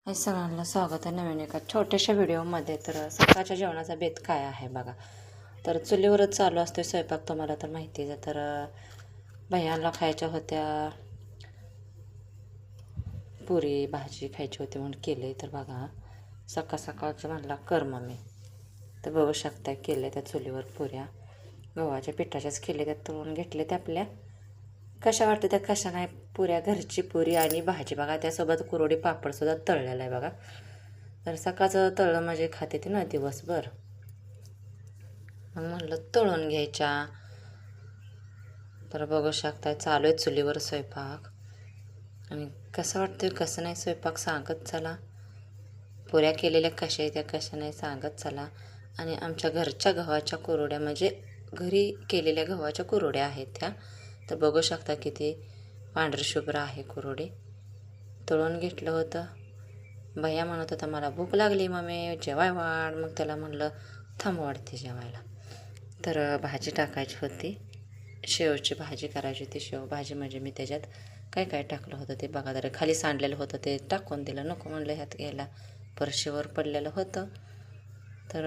हे सगळ्यांना स्वागत आहे नवीन एका छोट्याशा व्हिडिओमध्ये. तर सकाळच्या जेवणाचा बेत काय आहे बघा. तर चुलीवरच चालू असतो स्वयंपाक, तुम्हाला तर माहितीच आहे. तर भैयाला खायच्या होत्या पुरी भाजी खायची होती म्हणून केले. तर बघा सकाळ सकाळचं म्हणला कर मम्मी. तर बघू शकता केले त्या चुलीवर पुऱ्या गव्हाच्या पिठाच्याच केले, त्यात तळून घेतले त्या आपल्या. कशा वाटतं त्या कशा नाही, पुऱ्या घरची पुरी आणि भाजी बघा, त्यासोबत कुरवडी पापडसुद्धा तळलेला आहे बघा. तर सकाळचं तळलं म्हणजे खाते ते ना दिवसभर, मग म्हणलं तळून घ्यायच्या. तर बघू शकता चालू आहे चुलीवर स्वयंपाक. आणि कसं वाटतं कसं नाही स्वयंपाक सांगत चला. पुऱ्या केलेल्या कशा आहेत त्या कशा नाही सांगत चला. आणि आमच्या घरच्या गव्हाच्या कुरवड्या म्हणजे घरी केलेल्या गव्हाच्या कुरवड्या आहेत त्या. तर बघू शकता किती पांढरी शुभ्र आहे कुरवडी. तळून घेतलं होतं. भैया म्हणत होता मला भूक लागली मम्मी जेवाय वाढ. मग त्याला म्हणलं थांब वाढते जेवायला. तर भाजी टाकायची होती, शेवची भाजी करायची होती. शेव भाजी म्हणजे मी त्याच्यात काय काय टाकलं होतं ते बघा. तर खाली सांडलेलं होतं ते टाकून दिलं, नको म्हणलं ह्यात घ्यायला, परशीवर पडलेलं होतं. तर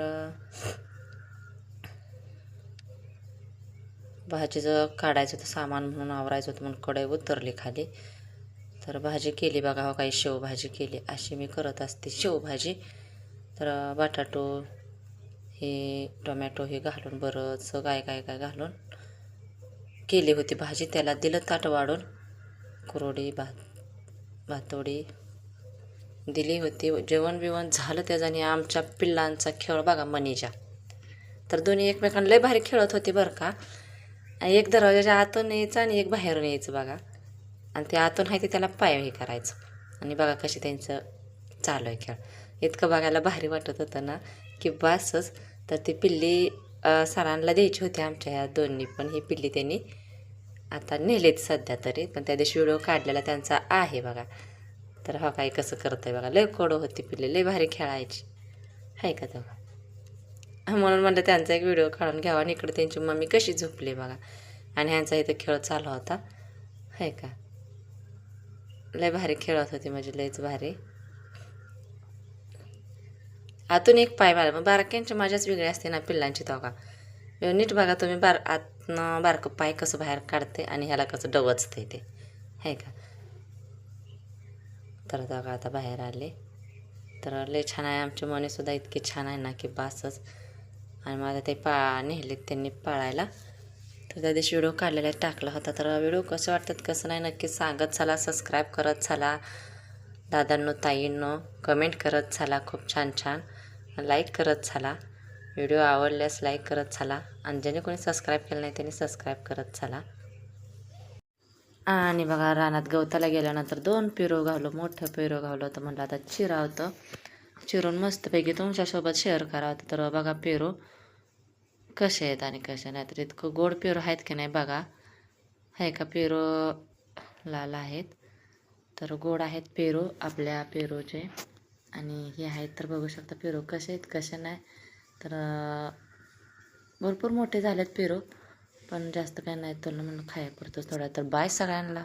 भाजीचं काढायचं होतं सामान म्हणून आवरायचं होतं म्हणून कढई उतरली खाली. तर भाजी केली बघा, हो काही शेवभाजी केली, अशी मी करत असते शेवभाजी. तर बटाटो हे टोमॅटो हे घालून बरंचसं काय काय काय घालून केली होती भाजी. त्याला दिलं ताट वाढून, कुरवडी भातोडी दिली होती. जेवण बिवण झालं त्याच्याने. आमच्या पिल्लांचा खेळ बघा मनीच्या. तर दोन्ही एकमेकांना लय भारी खेळत होती बरं का. एक दरवाजाच्या आतून यायचं आणि एक बाहेरून यायचं बघा. आणि ते आतून आहे ते त्याला पाय हे करायचं. आणि बघा कशी त्यांचं चालू आहे खेळ. इतकं बघायला भारी वाटत होतं ना की बसच. तर ती पिल्ली सरांना द्यायची होती आमच्या ह्या दोन्ही पण. ही पिल्ली त्यांनी आता नेलेत सध्या तरी, पण त्या दिवशी व्हिडिओ काढलेला त्यांचा आहे बघा. तर हा काही कसं करत आहे बघा. लय कोडं होती पिल्ली, लय भारी खेळायची आहे का तेव्हा. म्हणून म्हणलं त्यांचा एक व्हिडिओ काढून घ्यावा. आणि इकडे त्यांची मम्मी कशी झोपली बघा. आणि ह्यांचा इथं खेळ चालू होता आहे का. लय भारी खेळत होती म्हणजे लयच भारी. आतून एक पाय मारा, मग बारक्यांची मजाच वेगळी असते ना पिल्लांची. तो का नीट बघा तुम्ही, आतनं बारकं पाय कसं बाहेर काढते आणि ह्याला कसं डवचते ते आहे का. तर बघा आता बाहेर आले. तर लय छान आहे आमची मनीसुद्धा, इतकी छान आहे ना की बासच. आणि मला ते नेलेत त्यांनी पाळायला. तर त्या दिवशी व्हिडिओ काढलेला टाकला होता. तर व्हिडिओ कसं वाटतात कसं नाही नक्की सांगत चला. सबस्क्राईब करत चला दादांनो ताईंनो, कमेंट करत चला खूप छान छान, लाईक करत चला. व्हिडिओ आवडल्यास लाईक करत चला. आणि ज्याने कोणी सबस्क्राईब केलं नाही त्यांनी सबस्क्राईब करत चला. आणि बघा रानात गवताला गेल्यानंतर 2 पेरू घावलं, मोठं पेरू घावलं होतं. म्हणलं आता चिरावतं, चिरून मस्तपैकी तुमच्यासोबत शेअर करावं. तर बघा पेरू कसे आहेत आणि कसे नाही. तर इतकं गोड पेरू आहेत की नाही बघा. आहे का पेरू लाल आहेत, तर गोड आहेत पेरू आपल्या पेरूचे. आणि हे आहेत तर बघू शकता पेरू कसे आहेत कसे नाही. तर भरपूर मोठे झालेत पेरू, पण जास्त काय नाही तुला म्हणून खायपुरतंच थोडा. तर बाय सगळ्यांना.